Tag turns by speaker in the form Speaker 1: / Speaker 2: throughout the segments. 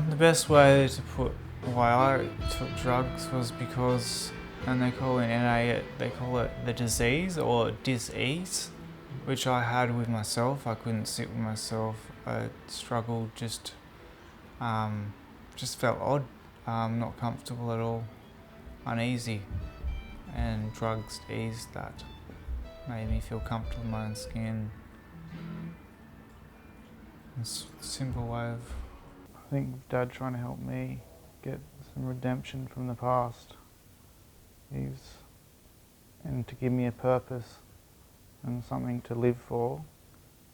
Speaker 1: The best way to put why I took drugs was because, and they call it NA, they call it the disease or dis-ease, which I had with myself. I couldn't sit with myself. I struggled, just felt odd, not comfortable at all, uneasy, and drugs eased that. Made me feel comfortable in my own skin. It's a simple way of, I think, Dad trying to help me get some redemption from the past. And to give me a purpose and something to live for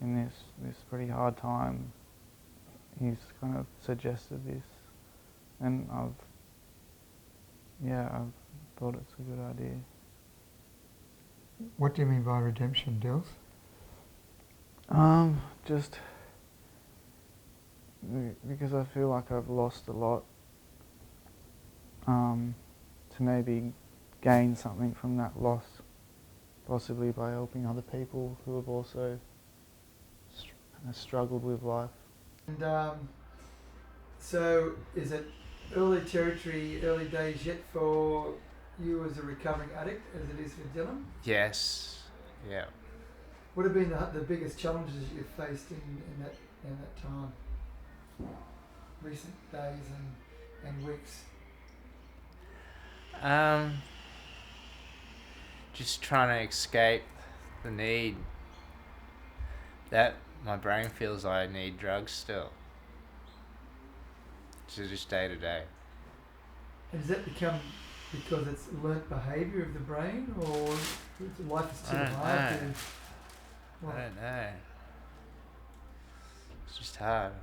Speaker 1: in this pretty hard time. He's kind of suggested this, and I've thought it's a good idea.
Speaker 2: What do you mean by redemption, Dills?
Speaker 1: Just because I feel like I've lost a lot, to maybe gain something from that loss, possibly by helping other people who have also struggled with life.
Speaker 3: And so is it early territory, early days yet for you as a recovering addict as it is for Dylan?
Speaker 4: Yes, yeah.
Speaker 3: What have been the biggest challenges you've faced in that time? Recent days and weeks?
Speaker 4: Just trying to escape the need that my brain feels I need drugs still. So just day to day.
Speaker 3: And does that become because it's learnt behaviour of the brain, or life is too hard?
Speaker 4: I don't know. It's just hard.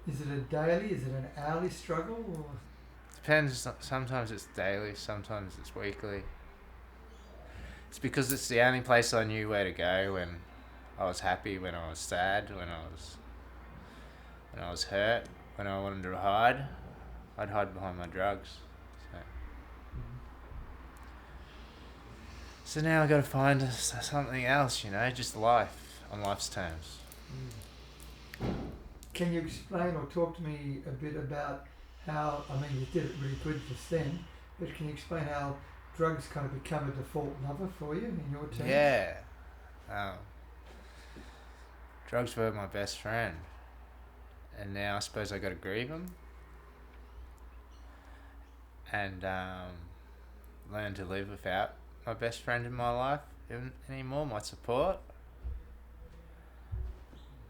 Speaker 3: Is it a daily? Is it an hourly struggle? Or
Speaker 4: Depends. Sometimes it's daily, sometimes it's weekly. It's because it's the only place I knew where to go when I was happy, when I was sad, when I was hurt, when I wanted to hide. I'd hide behind my drugs. So, so now I got to find something else, just life on life's terms.
Speaker 3: can you explain or talk to me a bit about how, I mean, you did it really good just then, but can you explain how drugs kind of become a default lover for you in your terms?
Speaker 4: Yeah. Drugs were my best friend. And now I suppose I got to grieve them. And learn to live without my best friend in my life anymore, my support.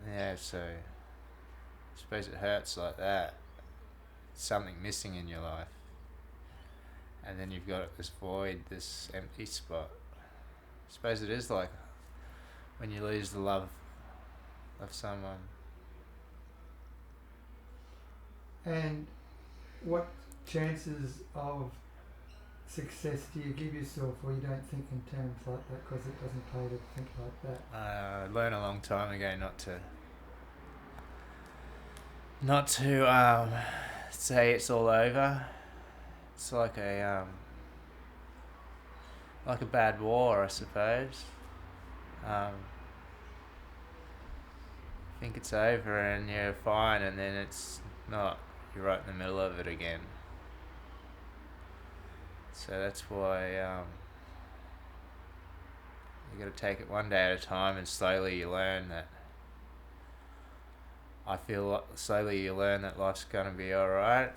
Speaker 4: Yeah, so I suppose it hurts like that. Something missing in your life. And then you've got this void, this empty spot. I suppose it is like when you lose the love of someone.
Speaker 3: And what chances of success do you give yourself, or you don't think in terms like that because it doesn't pay to think like that?
Speaker 4: I learned a long time ago not to say it's all over. It's like a bad war, I suppose. Think it's over and you're fine, and then it's not. You're right in the middle of it again. So that's why you got to take it one day at a time, and slowly you learn that. I feel like slowly you learn that life's gonna be alright.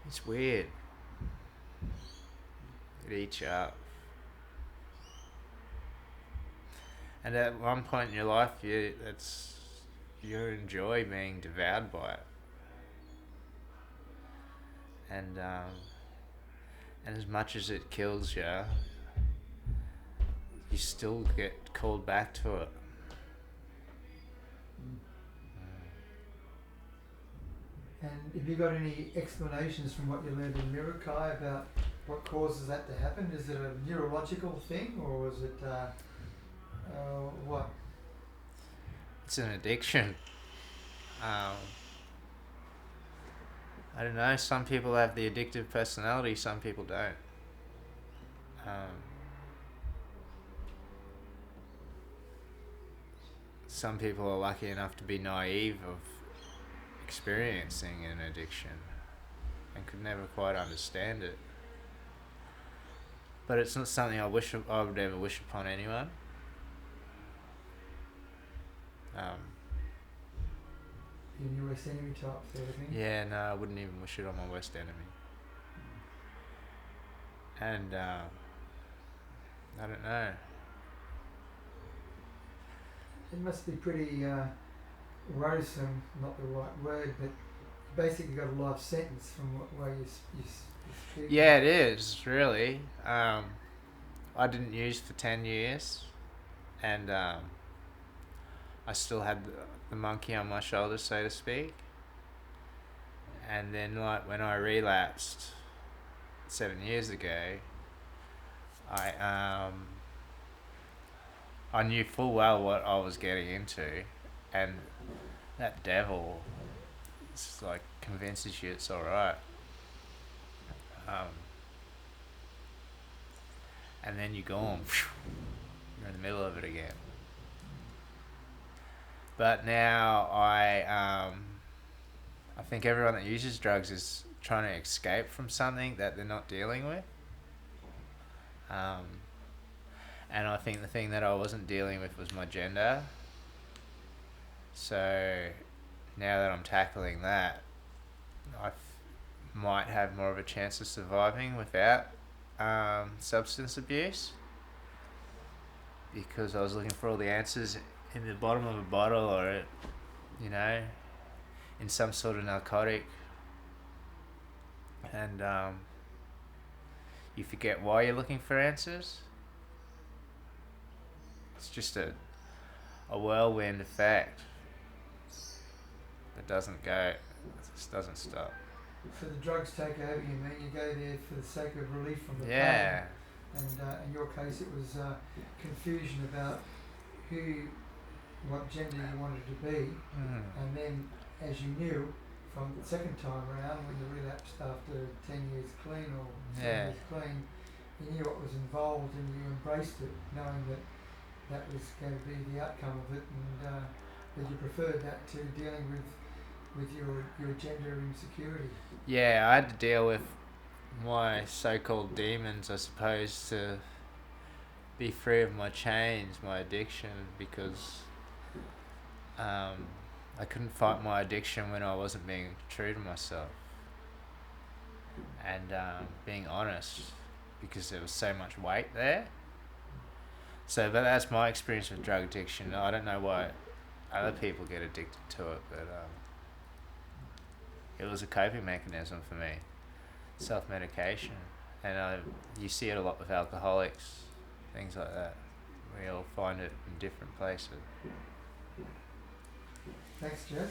Speaker 4: It's weird. It eats you up. And at one point in your life, you enjoy being devoured by it. And as much as it kills you, you still get called back to it.
Speaker 3: And have you got any explanations from what you learned in Mirakai about what causes that to happen? Is it a neurological thing, or is it what?
Speaker 4: It's an addiction. I don't know, some people have the addictive personality, some people don't. Some people are lucky enough to be naive of experiencing an addiction and could never quite understand it. But it's not something I would ever wish upon anyone.
Speaker 3: Your worst enemy type sort of thing?
Speaker 4: Yeah, no, I wouldn't even wish it on my worst enemy. And I don't know.
Speaker 3: It must be pretty worrisome, not the right word, but basically got a life sentence from what way you speak.
Speaker 4: Yeah, it is, really. I didn't use for 10 years, and I still had the monkey on my shoulder, so to speak. And then, like, when I relapsed 7 years ago, I knew full well what I was getting into, and that devil, it's like convinces you it's alright. And then you're gone. You're in the middle of it again. But now I think everyone that uses drugs is trying to escape from something that they're not dealing with. And I think the thing that I wasn't dealing with was my gender. So now that I'm tackling that, I might have more of a chance of surviving without substance abuse, because I was looking for all the answers in the bottom of a bottle, or in some sort of narcotic, and you forget why you're looking for answers. it's just a whirlwind effect. It doesn't go. It just doesn't stop.
Speaker 3: So the drugs take over you, man. You go there for the sake of relief from the
Speaker 4: Yeah.
Speaker 3: pain. And in your case, it was confusion about what gender you wanted to be.
Speaker 4: Mm.
Speaker 3: And then, as you knew, from the second time around, when you relapsed after 10 years clean or 7
Speaker 4: Yeah.
Speaker 3: years clean, you knew what was involved and you embraced it, knowing that that was going to be the outcome of it, and that you preferred that to dealing with your gender insecurity.
Speaker 4: Yeah, I had to deal with my so-called demons, I suppose, to be free of my chains, my addiction, because I couldn't fight my addiction when I wasn't being true to myself and being honest, because there was so much weight there. So, but that's my experience with drug addiction. I don't know why other people get addicted to it, but it was a coping mechanism for me, self-medication, and you see it a lot with alcoholics, things like that. We all find it in different places.
Speaker 3: Thanks, Jess.